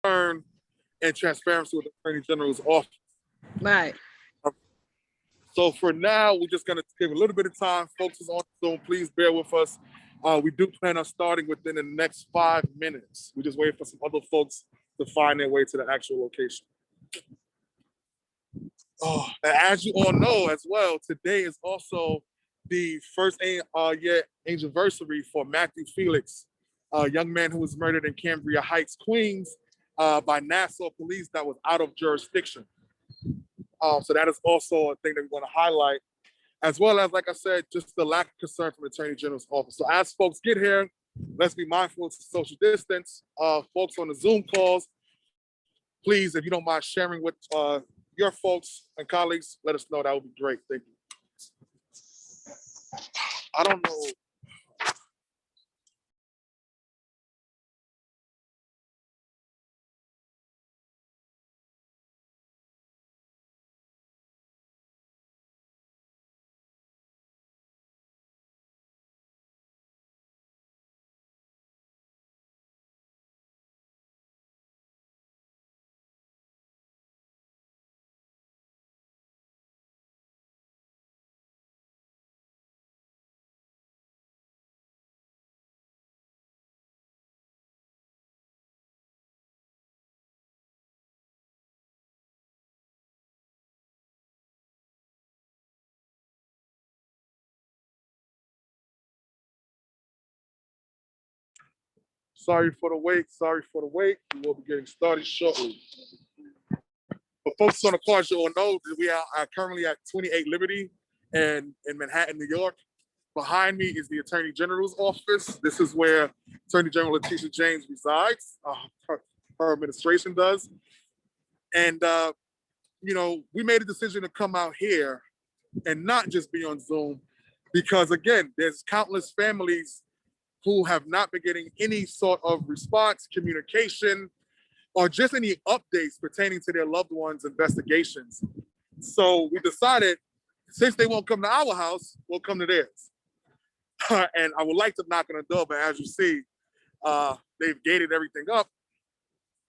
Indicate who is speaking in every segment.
Speaker 1: and transparency with the Attorney General's office.
Speaker 2: Right.
Speaker 1: So for now, we're just gonna give a little bit of time. Folks is on Zoom, please bear with us. We do plan on starting within the next 5 minutes. We're just waiting for some other folks to find their way to the actual location. Oh, and as you all know as well, today is also the first year anniversary for Matthew Felix, a young man who was murdered in Cambria Heights, Queens, by Nassau police that was out of jurisdiction. So that is also a thing that we want to highlight, as well as, like I said, just the lack of concern from the Attorney General's office. So as folks get here, let's be mindful of social distance. Folks on the Zoom calls, please, if you don't mind sharing with your folks and colleagues, let us know. That would be great. Thank you. I don't know. Sorry for the wait. Sorry for the wait. We will be getting started shortly. For folks on the call, you all know that we are currently at 28 Liberty and in Manhattan, New York. Behind me is the Attorney General's office. This is where Attorney General Letitia James resides. Her administration does. And, we made a decision to come out here and not just be on Zoom because, again, there's countless families who have not been getting any sort of response, communication, or just any updates pertaining to their loved ones' investigations. So we decided, since they won't come to our house, we'll come to theirs. And I would like to knock on the door, but as you see, they've gated everything up.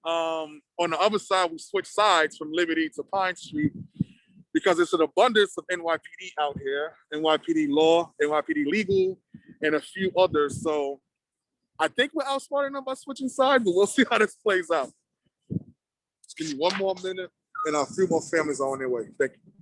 Speaker 1: On the other side, we switched sides from Liberty to Pine Street because it's an abundance of NYPD out here, NYPD law, NYPD legal, and a few others. So I think we're outsmarting them by switching sides, but we'll see how this plays out. Just give me one more minute, and a few more families are on their way. Thank you.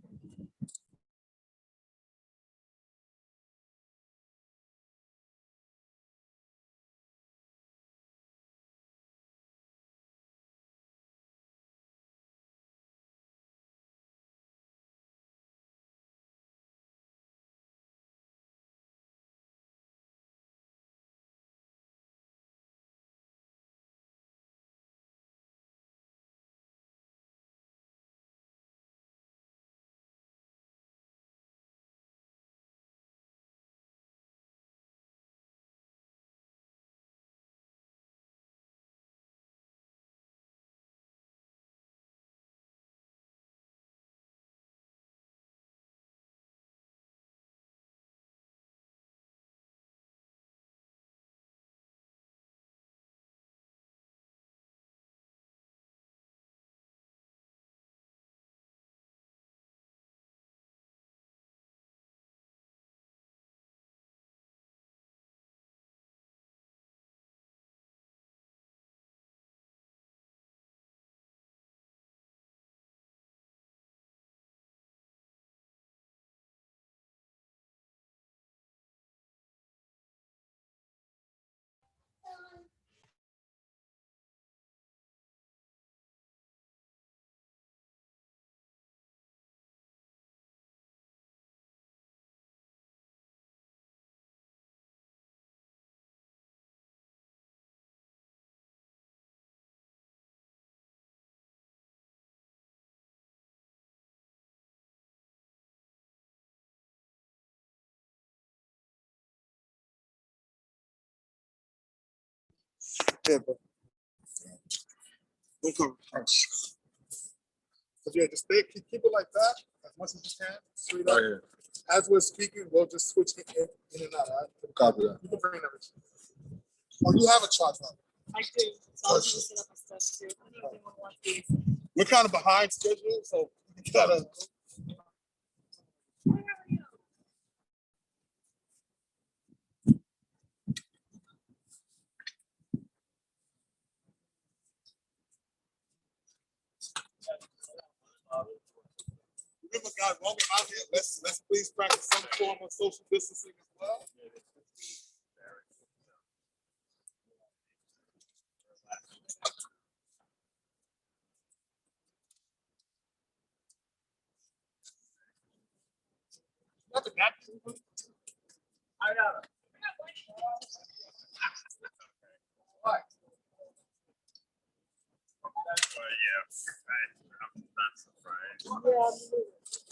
Speaker 1: Yeah, bro. Don't come. So yeah, just keep it like that as much as you can. Sweet up. Right. As we're speaking, we'll just switch in and out. Right? Copy that. You can bring everything. Oh, you have a charge now.
Speaker 2: I do. So I'll do the setup and stuff too. I need one of these.
Speaker 1: We're kind of behind schedule, so you gotta. Remember, guys, while we're out here, let's please practice some form of social distancing as well. Nothing happened. I got it. What?
Speaker 3: Yeah, I'm not surprised.
Speaker 2: Yeah.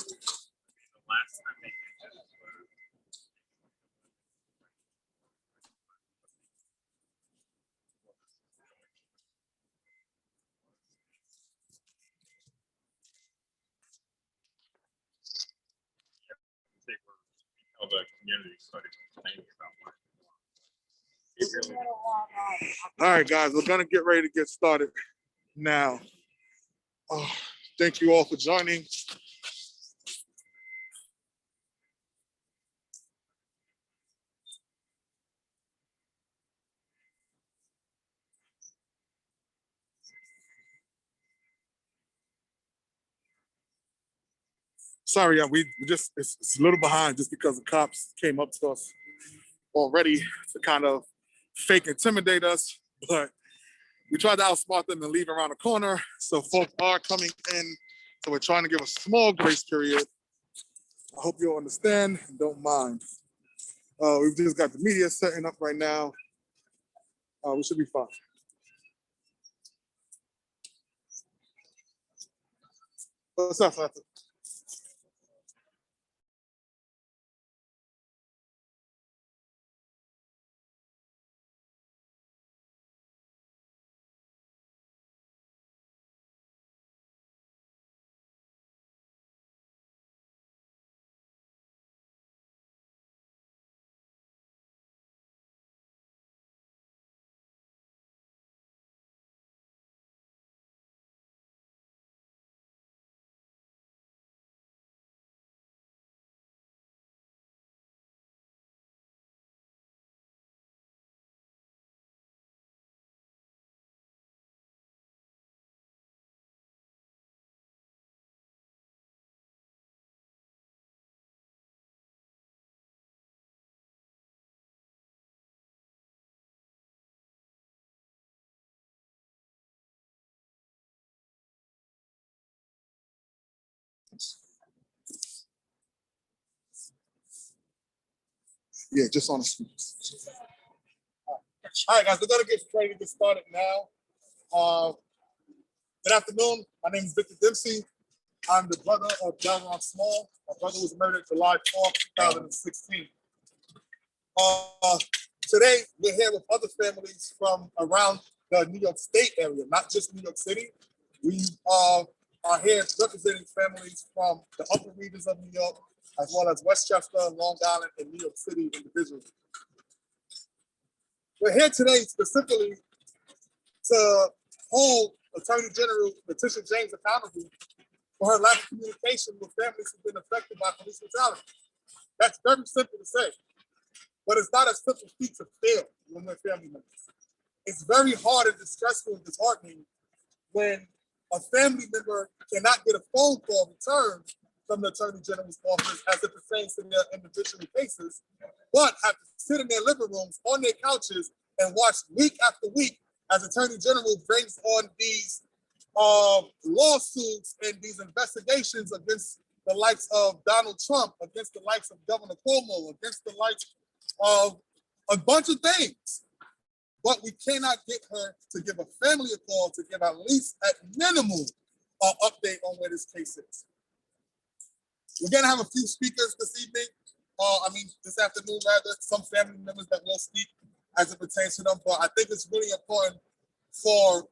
Speaker 3: The last time they did this was they were, how the community started complaining about what.
Speaker 1: All right, guys, we're gonna get ready to get started now. Oh, thank you all for joining. Sorry, we just it's a little behind just because the cops came up to us already to kind of fake intimidate us, but we tried to outsmart them and leave around the corner. So folks are coming in. So we're trying to give a small grace period. I hope you'll understand and don't mind. We've just got the media setting up right now. We should be fine. What's up, Arthur? Yeah, just on the speakers. All right, guys, we're gonna get ready to get started now. Good afternoon. My name is Victor Dempsey. I'm the brother of Delron Small. My brother was murdered July 4th, 2016. Today, we're here with other families from around the New York State area, not just New York City. We are here representing families from the upper regions of New York, as well as Westchester, Long Island, and New York City individually. We're here today specifically to hold Attorney General Letitia James accountable for her lack of communication with families who've been affected by police brutality. That's very simple to say, but it's not a simple feat to feel when we're family members. It's very hard and distressful and disheartening when a family member cannot get a phone call returned from the Attorney General's office as it pertains to their individual cases, but have to sit in their living rooms on their couches and watch week after week as Attorney General brings on these lawsuits and these investigations against the likes of Donald Trump, against the likes of Governor Cuomo, against the likes of a bunch of things. But we cannot get her to give a family a call to give at least at minimum an update on where this case is. We're gonna have a few speakers this evening. This afternoon rather, some family members that will speak as it pertains to them. But I think it's really important for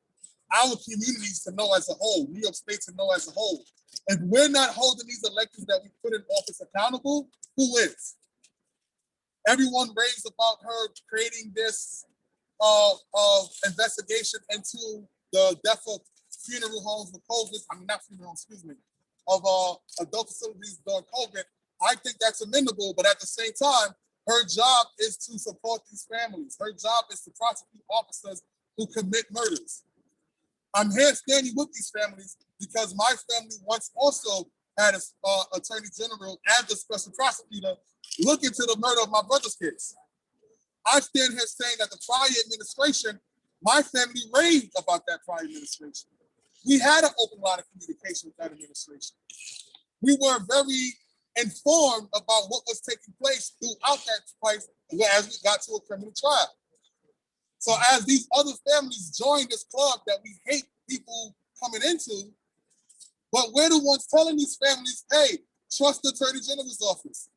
Speaker 1: our communities to know as a whole, New York State to know as a whole. If we're not holding these electeds that we put in office accountable, who is? Everyone raves about her creating this investigation into the death of funeral homes for COVID. I mean, not funeral homes, excuse me, of adult facilities during COVID. I think that's amendable, but at the same time, her job is to support these families. Her job is to prosecute officers who commit murders. I'm here standing with these families because my family once also had an attorney general and the special prosecutor look into the murder of my brother's kids. I stand here saying that the prior administration, my family raved about that prior administration. We had an open line of communication with that administration. We were very informed about what was taking place throughout that place as we got to a criminal trial. So as these other families join this club that we hate people coming into, but we're the ones telling these families, hey, trust the Attorney General's office.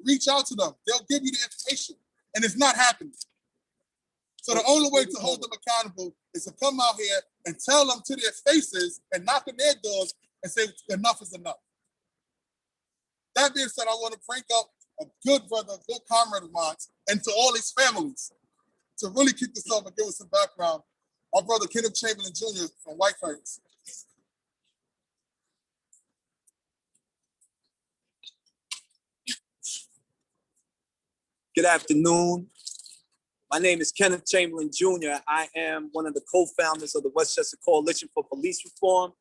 Speaker 1: Reach out to them. They'll give you the information. And it's not happening. So the only way to hold them accountable is to come out here and tell them to their faces and knock on their doors and say enough is enough. That being said, I want to bring up a good brother, a good comrade of mine, and to all these families to really kick this off and give us some background. Our brother Kenneth Chamberlain Jr. from White Plains.
Speaker 4: Good afternoon. My name is Kenneth Chamberlain Jr. I am one of the co-founders of the Westchester Coalition for Police Reform.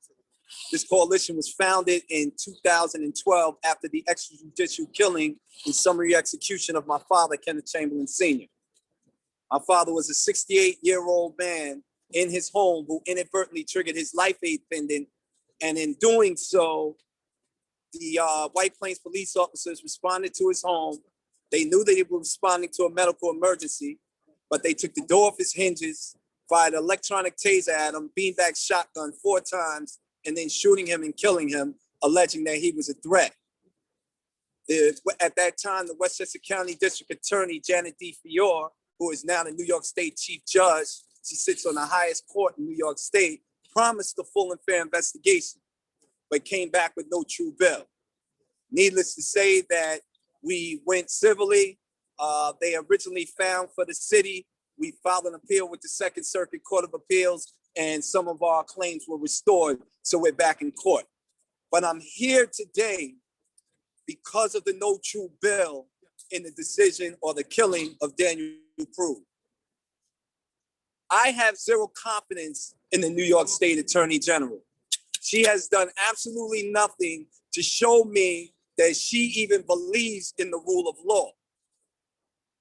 Speaker 4: This coalition was founded in 2012 after the extrajudicial killing and summary execution of my father, Kenneth Chamberlain Sr. My father was a 68-year-old man in his home who inadvertently triggered his life aid pendant. And in doing so, the White Plains police officers responded to his home. They knew that he was responding to a medical emergency, but they took the door off his hinges, fired an electronic taser at him, beanbag shotgun 4 times, and then shooting him and killing him, alleging that he was a threat. At that time, the Westchester County District Attorney, Janet D. Fior, who is now the New York State Chief Judge, she sits on the highest court in New York State, promised a full and fair investigation, but came back with no true bill. Needless to say that we went civilly. They originally found for the city. We filed an appeal with the Second Circuit Court of Appeals, and some of our claims were restored, so we're back in court. But I'm here today because of the no true bill in the decision or the killing of Daniel Prue. I have zero confidence in the New York State Attorney General. She has done absolutely nothing to show me that she even believes in the rule of law.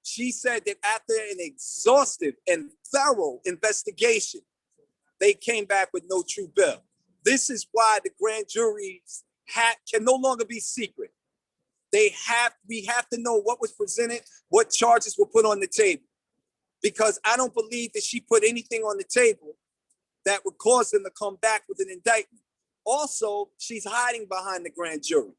Speaker 4: She said that after an exhaustive and thorough investigation, they came back with no true bill. This is why the grand juries can no longer be secret. We have to know what was presented, what charges were put on the table. Because I don't believe that she put anything on the table that would cause them to come back with an indictment. Also, she's hiding behind the grand jury.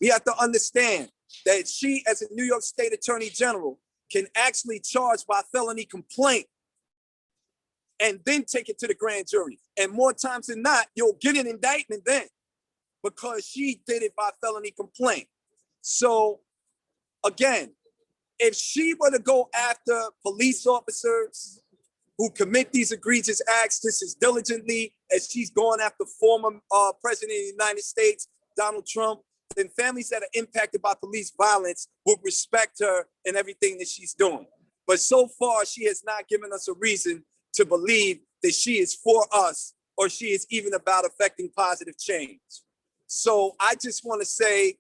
Speaker 4: We have to understand that she, as a New York State Attorney General, can actually charge by felony complaint and then take it to the grand jury. And more times than not, you'll get an indictment then because she did it by felony complaint. So again, if she were to go after police officers who commit these egregious acts just as diligently as she's going after former President of the United States, Donald Trump, then families that are impacted by police violence would respect her and everything that she's doing. But so far, she has not given us a reason to believe that she is for us or she is even about affecting positive change. So I just want to say,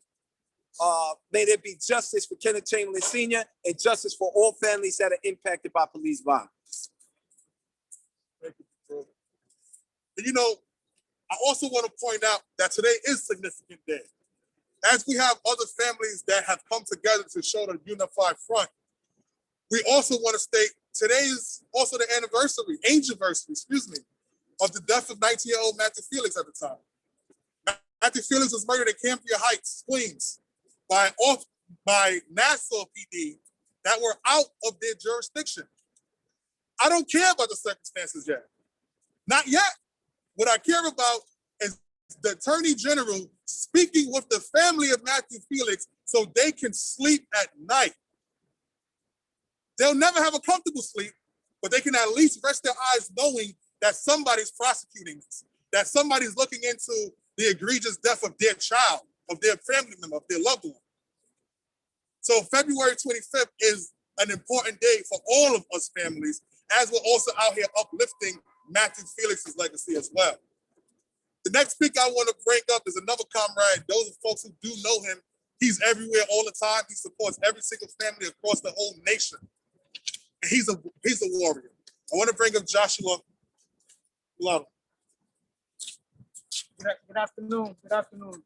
Speaker 4: may there be justice for Kenneth Chamberlain Sr. and justice for all families that are impacted by police violence.
Speaker 1: Thank you, bro. And you know, I also want to point out that today is a significant day. As we have other families that have come together to show the unified front, we also want to state today is also the anniversary, of the death of 19-year-old Matthew Felix at the time. Matthew Felix was murdered in Cambria Heights, Queens, by Nassau PD that were out of their jurisdiction. I don't care about the circumstances yet. Not yet. What I care about is the Attorney General speaking with the family of Matthew Felix so they can sleep at night. They'll never have a comfortable sleep but they can at least rest their eyes knowing that somebody's prosecuting this, that somebody's looking into the egregious death of their child, of their family member, of their loved one. So February 25th is an important day for all of us families, as we're also out here uplifting Matthew Felix's legacy as well. The next speaker I want to bring up is another comrade. Those are folks who do know him. He's everywhere all the time. He supports every single family across the whole nation. And he's a warrior. I want to bring up Joshua Love.
Speaker 5: Good afternoon. Good afternoon.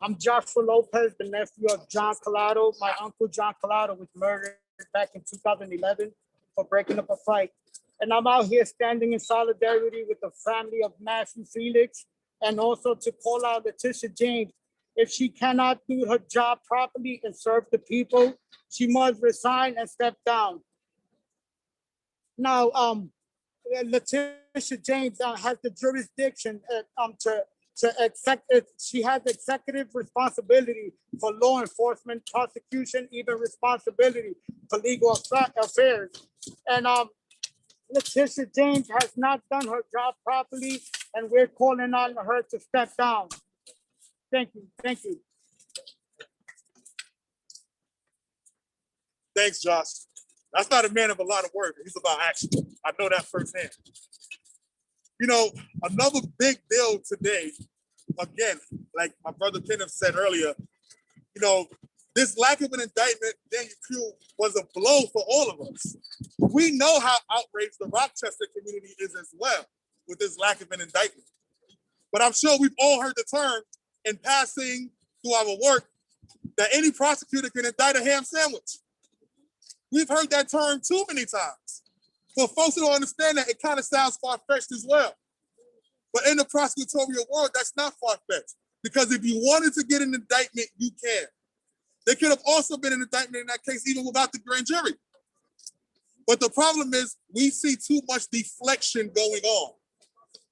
Speaker 5: I'm Joshua Lopez, the nephew of John Collado. My uncle John Collado was murdered back in 2011 for breaking up a fight. And I'm out here standing in solidarity with the family of Matthew Felix, and also to call out Letitia James. If she cannot do her job properly and serve the people, she must resign and step down. Now, Letitia James has the jurisdiction she has executive responsibility for law enforcement, prosecution, even responsibility for legal affairs. And Letitia James has not done her job properly, and we're calling on her to step down. Thank you. Thank you.
Speaker 1: Thanks, Josh. That's not a man of a lot of words. He's about action. I know that firsthand. You know, another big deal today, again, like my brother Kenneth said earlier, you know, this lack of an indictment, Daniel Q, was a blow for all of us. We know how outraged the Rochester community is as well with this lack of an indictment. But I'm sure we've all heard the term in passing through our work that any prosecutor can indict a ham sandwich. We've heard that term too many times. For folks who don't understand that, it kind of sounds far-fetched as well. But in the prosecutorial world, that's not far-fetched. Because if you wanted to get an indictment, you can. There could have also been an indictment in that case, even without the grand jury. But the problem is we see too much deflection going on.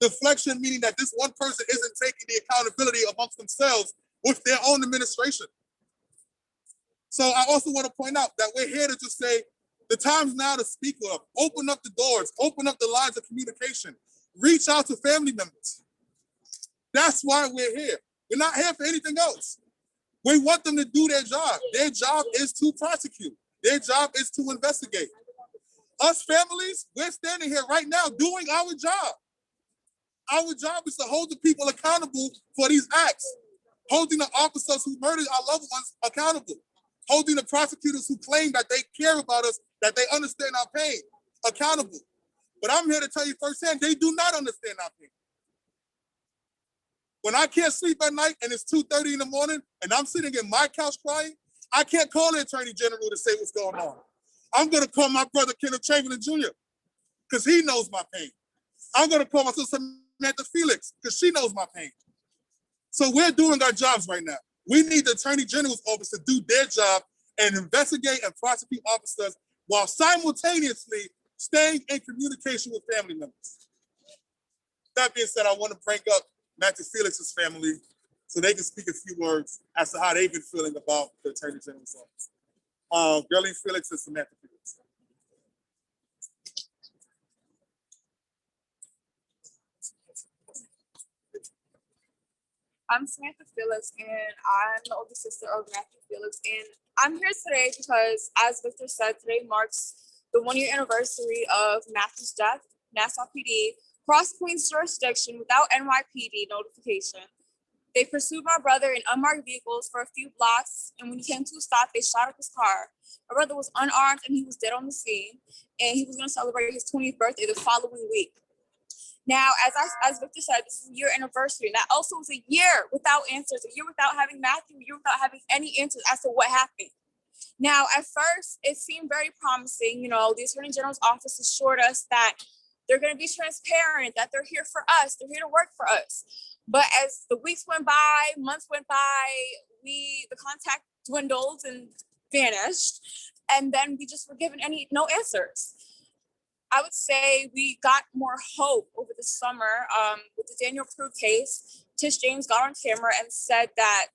Speaker 1: Deflection meaning that this one person isn't taking the accountability amongst themselves with their own administration. So I also want to point out that we're here to just say, the time's now to speak up, open up the doors, open up the lines of communication, reach out to family members. That's why we're here. We're not here for anything else. We want them to do their job. Their job is to prosecute. Their job is to investigate. Us families, we're standing here right now doing our job. Our job is to hold the people accountable for these acts, holding the officers who murdered our loved ones accountable, holding the prosecutors who claim that they care about us, that they understand our pain, accountable. But I'm here to tell you firsthand, they do not understand our pain. When I can't sleep at night and it's 2:30 in the morning and I'm sitting in my couch crying, I can't call the Attorney General to say what's going on. I'm going to call my brother Kenneth Chamberlain Jr. because he knows my pain. I'm going to call my sister Samantha Felix because she knows my pain. So we're doing our jobs right now. We need the Attorney General's office to do their job and investigate and prosecute officers while simultaneously staying in communication with family members. That being said, I want to bring up Matthew Felix's family so they can speak a few words as to how they've been feeling about the Attorney General's office. Gerlene Felix and Samantha Felix.
Speaker 2: I'm Samantha Felix, and I'm the older sister of Matthew Felix. And I'm here today because, as Victor said, today marks the 1-year anniversary of Matthew's death. Nassau PD crossed Queens jurisdiction without NYPD notification. They pursued my brother in unmarked vehicles for a few blocks, and when he came to a stop, they shot up his car. My brother was unarmed, and he was dead on the scene, and he was going to celebrate his 20th birthday the following week. Now, as Victor said, this is a year anniversary. And that also was a year without answers, a year without having Matthew, a year without having any answers as to what happened. Now, at first, it seemed very promising. You know, the Attorney General's office assured us that they're going to be transparent, that they're here for us, they're here to work for us. But as the weeks went by, months went by, the contact dwindled and vanished. And then we just were given no answers. I would say we got more hope over the summer with the Daniel Prue case. Tish James got on camera and said that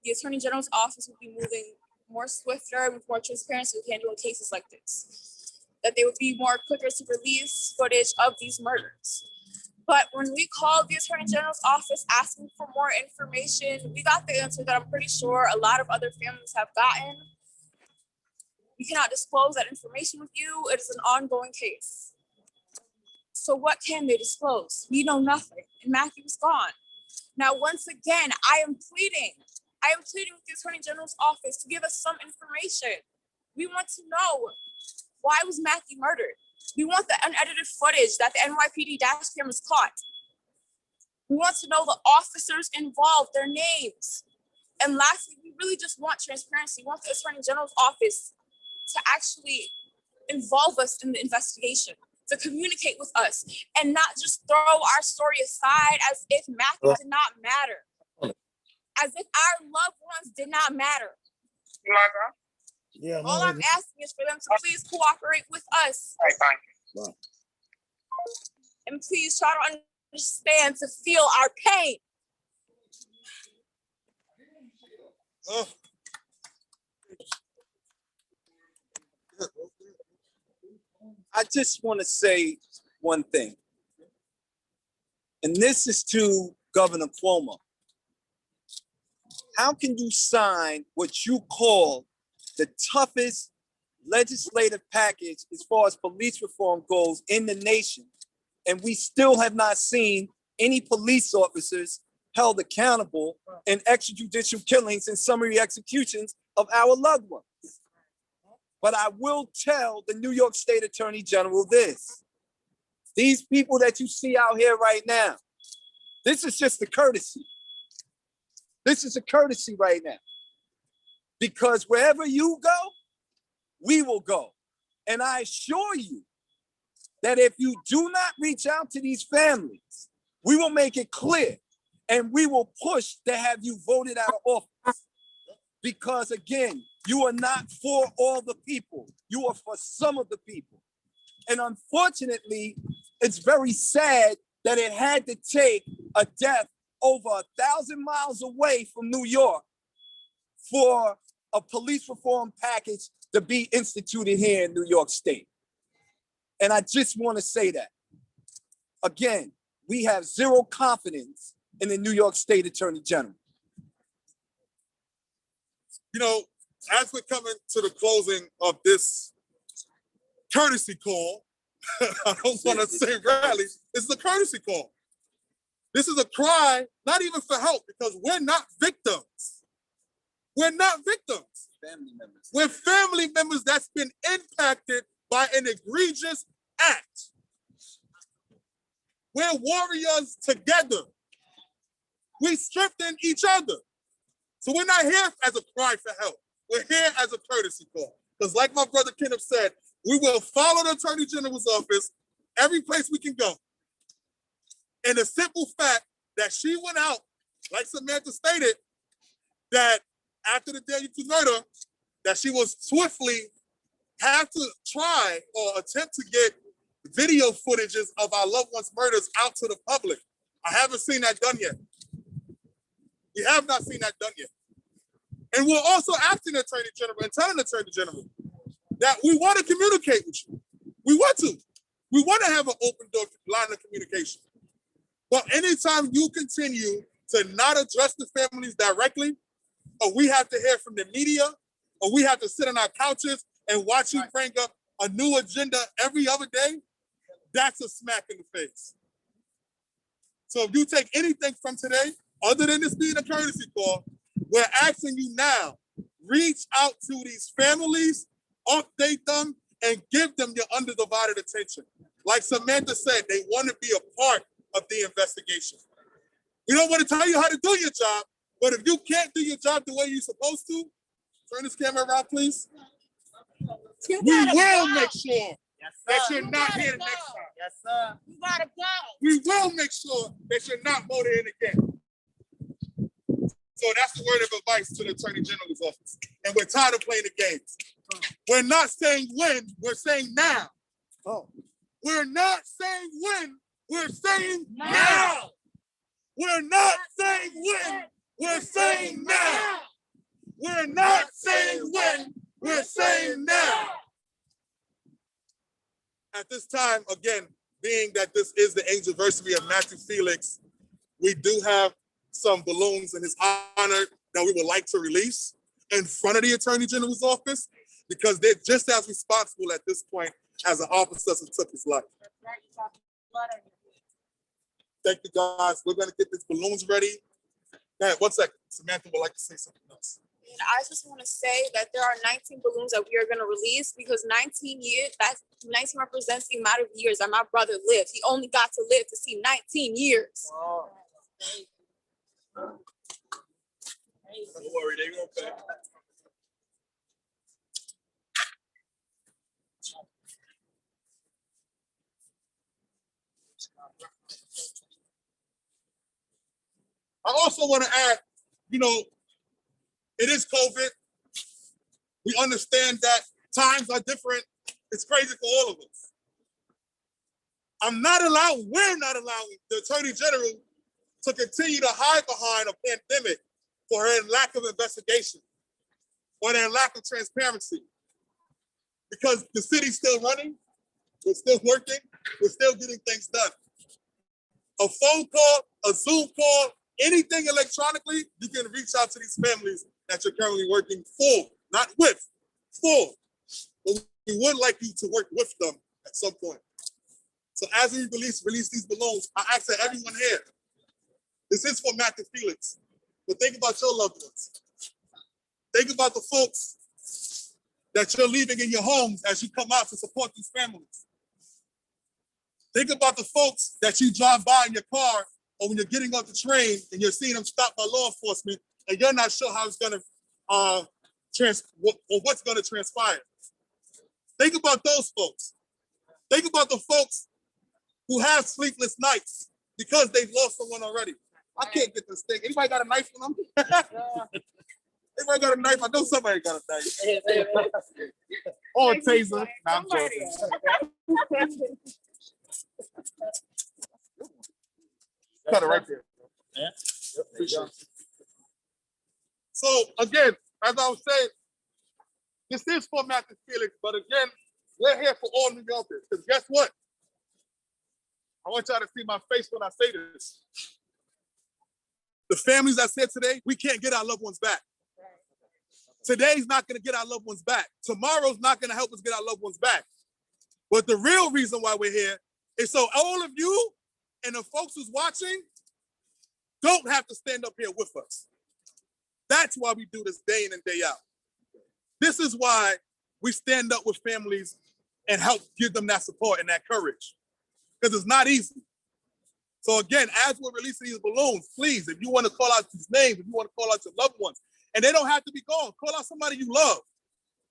Speaker 2: the Attorney General's office would be moving more swifter with more transparency with handling cases like this. that they would be more quicker to release footage of these murders. But when we called the Attorney General's office asking for more information, we got the answer that I'm pretty sure a lot of other families have gotten. We cannot disclose that information with you. It is an ongoing case. So what can they disclose? We know nothing, and Matthew's gone. Now, once again, I am pleading with the Attorney General's office to give us some information. We want to know, why was Matthew murdered? We want the unedited footage that the NYPD dash cameras caught. We want to know the officers involved, their names. And lastly, we really just want transparency. We want the Attorney General's office to actually involve us in the investigation, to communicate with us, and not just throw our story aside as if Matthew did not matter, as if our loved ones did not matter.
Speaker 5: Yeah.
Speaker 2: All I'm asking is for them to please cooperate with us. And please try to understand, to feel our pain.
Speaker 4: I just want to say one thing, and this is to Governor Cuomo. How can you sign what you call the toughest legislative package as far as police reform goes in the nation, and we still have not seen any police officers held accountable in extrajudicial killings and summary executions of our loved ones? But I will tell the New York State Attorney General this. These people that you see out here right now, this is just a courtesy. This is a courtesy right now. Because wherever you go, we will go. And I assure you that if you do not reach out to these families, we will make it clear and we will push to have you voted out of office. Because again, you are not for all the people. You are for some of the people. And unfortunately, it's very sad that it had to take a death over 1,000 miles away from New York for a police reform package to be instituted here in New York State. And I just want to say that. Again, we have zero confidence in the New York State Attorney General.
Speaker 1: You know, as we're coming to the closing of this courtesy call, I don't want to say rally, it's a courtesy call. This is a cry, not even for help, because we're not victims. We're not victims.
Speaker 4: Family members.
Speaker 1: We're family members that's been impacted by an egregious act. We're warriors together. We strengthen each other. So we're not here as a cry for help. We're here as a courtesy call. Because like my brother Kenneth said, we will follow the Attorney General's office every place we can go. And the simple fact that she went out, like Samantha stated, that after the day of murder, that she was swiftly have to try or attempt to get video footages of our loved ones' murders out to the public. I haven't seen that done yet. We have not seen that done yet. And we're also asking the Attorney General and telling the Attorney General that we want to communicate with you. We want to. We want to have an open door line of communication. But anytime you continue to not address the families directly, or we have to hear from the media, or we have to sit on our couches and watch you bring up a new agenda every other day, that's a smack in the face. So if you take anything from today, other than this being a courtesy call, we're asking you now, reach out to these families, update them, and give them your undivided attention. Like Samantha said, they want to be a part of the investigation. We don't want to tell you how to do your job, but if you can't do your job the way you're supposed to, turn this camera around, please. We will make sure that you're not here the next time.
Speaker 5: Yes, sir.
Speaker 2: You gotta go.
Speaker 1: We will make sure that you're not voted in again. So that's the word of advice to the Attorney General's office. And we're tired of playing the games. We're not saying when, we're saying now.
Speaker 5: Oh.
Speaker 1: We're not saying when, we're saying now. We're not saying when, we're saying now. We're not saying when, we're saying now. At this time, again, being that this is the anniversary of Matthew Felix, we do have some balloons in his honor that we would like to release in front of the Attorney General's office because they're just as responsible at this point as the officers who took his life. Thank you, guys. We're going to get these balloons ready. Man, 1 second. Samantha would like to say something else.
Speaker 2: And I just want to say that there are 19 balloons that we are going to release because 19 years, that 19 represents the amount of years that my brother lived. He only got to live to see 19 years.
Speaker 5: Wow.
Speaker 4: Don't worry, they won't pay.
Speaker 1: I also want to add, it is COVID. We understand that times are different. It's crazy for all of us. We're not allowing the Attorney General to continue to hide behind a pandemic for her lack of investigation or their lack of transparency. Because the city's still running, we're still working, we're still getting things done. A phone call, a Zoom call, anything electronically, you can reach out to these families that you're currently working for, not with, for. But we would like you to work with them at some point. So as we release these balloons, I ask that everyone here, this is for Matthew Felix, but think about your loved ones. Think about the folks that you're leaving in your homes as you come out to support these families. Think about the folks that you drive by in your car or when you're getting off the train and you're seeing them stopped by law enforcement and you're not sure how it's gonna what's gonna transpire. Think about those folks. Think about the folks who have sleepless nights because they've lost someone already. I can't get this thing. Anybody got a knife for them? Anybody got a knife? I know somebody got a knife. Or a taser. Nah, I'm joking. Cut it right there.
Speaker 3: Yeah.
Speaker 1: Appreciate it. So again, as I was saying, this is for Matthew Felix, but again, we're here for all New Yorkers. Because guess what? I want y'all to see my face when I say this. The families I said today, we can't get our loved ones back. Today's not going to get our loved ones back. Tomorrow's not going to help us get our loved ones back. But the real reason why we're here is so all of you and the folks who's watching don't have to stand up here with us. That's why we do this day in and day out. This is why we stand up with families and help give them that support and that courage. Because it's not easy. So again, as we're releasing these balloons, please, if you want to call out these names, if you want to call out your loved ones, and they don't have to be gone, call out somebody you love.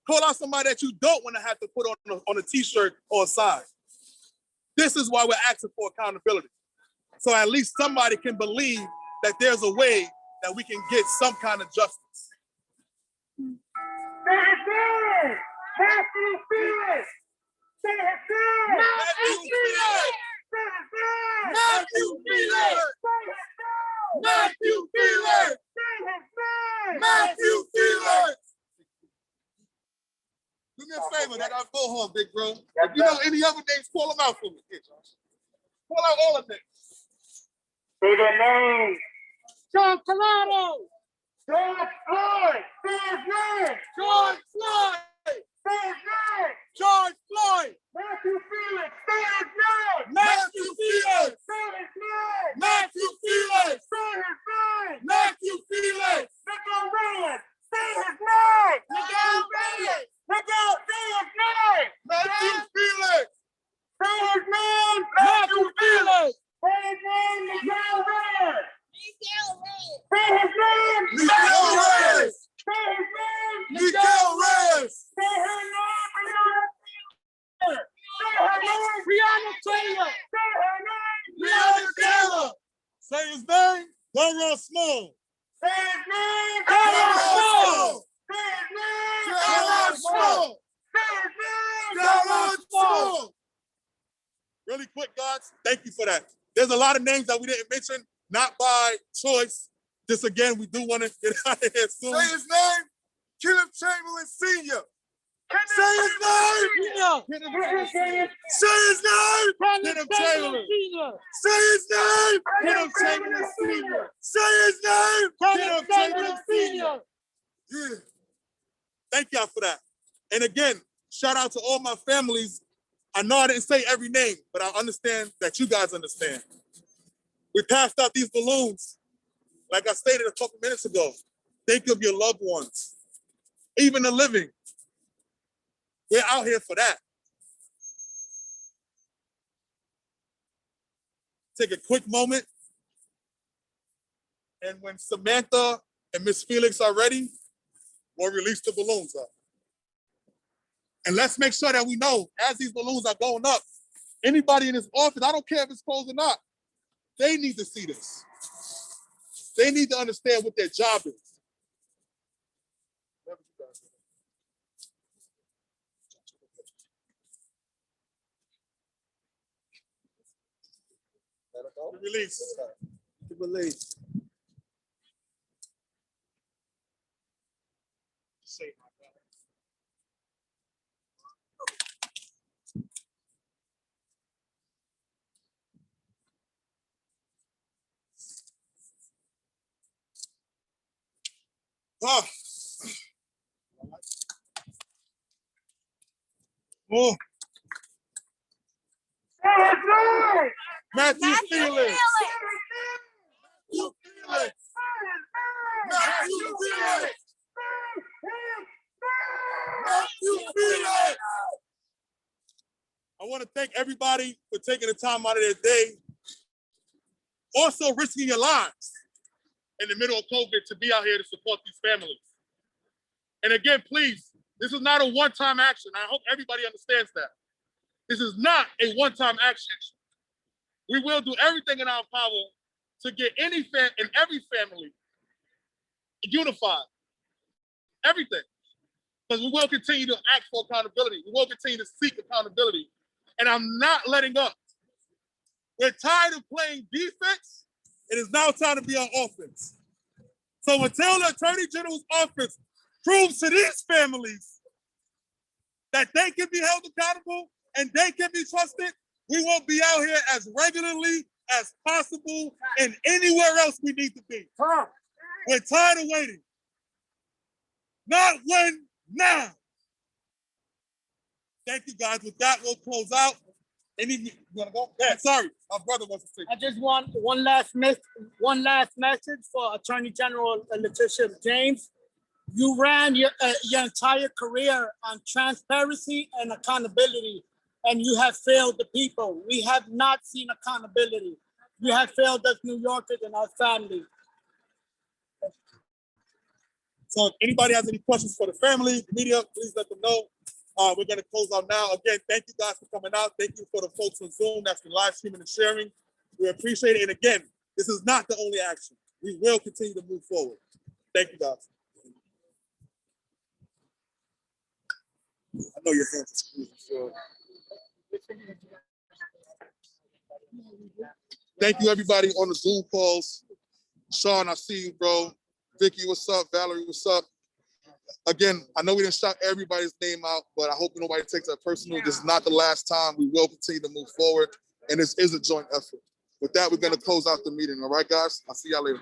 Speaker 1: Call out somebody that you don't want to have to put on a t-shirt or a sign. This is why we're asking for accountability. So at least somebody can believe that there's a way that we can get some kind of justice.
Speaker 6: Matthew Felix!
Speaker 1: Matthew Felix! Matthew Felix! Matthew Felix! Matthew Felix! Do me a favor, that I go home, big bro. If you know any other names, call them out for me. Here, Josh. Call out all of them.
Speaker 6: Say their names.
Speaker 5: John Collado.
Speaker 6: George Floyd! Say his name!
Speaker 1: George Floyd!
Speaker 6: Say his name!
Speaker 1: George Floyd!
Speaker 6: Matthew Felix! Say his name!
Speaker 1: Matthew Felix!
Speaker 6: Say his name!
Speaker 1: Matthew Felix!
Speaker 6: Say his name!
Speaker 1: Matthew Felix!
Speaker 6: Miguel Reyes! Say his name! Miguel Reyes! Miguel, say his name!
Speaker 1: Matthew Felix!
Speaker 6: Say his name!
Speaker 1: Matthew Felix!
Speaker 6: Say his name! Miguel Reyes! Say his name!
Speaker 1: Miguel Reyes!
Speaker 6: Say his name!
Speaker 1: Miguel Reyes!
Speaker 6: Say her name! Breonna Taylor! Say her name!
Speaker 1: Breonna Taylor! Say his name, Delron Small.
Speaker 6: Say his name!
Speaker 1: Delron Small!
Speaker 6: Say his name!
Speaker 1: Delron Small!
Speaker 6: Say his name!
Speaker 1: Delron Small! Really quick, guys, thank you for that. There's a lot of names that we didn't mention, not by choice. Just again, we do want to get out of here soon. Say his name, Kenneth Chamberlain Sr. Say his name. Say his name. Kenneth Chamberlain. Say his name. Kenneth Chamberlain Sr. Say his name. Kenneth Chamberlain Sr. Yeah. Thank y'all for that. And again, shout out to all my families. I know I didn't say every name, but I understand that you guys understand. We passed out these balloons. Like I stated a couple minutes ago, think of your loved ones, even the living. We're out here for that. Take a quick moment. And when Samantha and Miss Felix are ready, we'll release the balloons up. And let's make sure that we know as these balloons are going up, anybody in this office, I don't care if it's closed or not, they need to see this. They need to understand what their job is. Release.
Speaker 4: Release.
Speaker 1: Oh. Oh. Matthew Felix. Matthew Felix. Matthew Felix. Matthew Felix. I want to thank everybody for taking the time out of their day. Also risking your lives in the middle of COVID to be out here to support these families. And again, please, this is not a one-time action. I hope everybody understands that. This is not a one-time action. We will do everything in our power to get any and every family unified. Everything. Because we will continue to ask for accountability. We will continue to seek accountability. And I'm not letting up. We're tired of playing defense. It is now time to be on offense. So until the Attorney General's office proves to these families that they can be held accountable and they can be trusted, we will be out here as regularly as possible and anywhere else we need to be. We're tired of waiting. Not when, now. Thank you, guys. With that, we'll close out. You wanna go? Yeah, sorry. My brother wants to say.
Speaker 5: I just want one last message for Attorney General Letitia James. You ran your entire career on transparency and accountability, and you have failed the people. We have not seen accountability. You have failed us New Yorkers and our family.
Speaker 1: So if anybody has any questions for the family, the media, please let them know. We're going to close out now. Again, thank you guys for coming out. Thank you for the folks on Zoom that's been live streaming and sharing. We appreciate it. And again, this is not the only action. We will continue to move forward. Thank you, guys. I know your hands are squeezing. So. Thank you, everybody on the Zoom calls. Sean, I see you, bro. Vicky, what's up? Valerie, what's up? Again, I know we didn't shout everybody's name out, but I hope nobody takes that personal. This is not the last time. We will continue to move forward, and this is a joint effort. With that, we're going to close out the meeting. All right, guys? I'll see y'all later.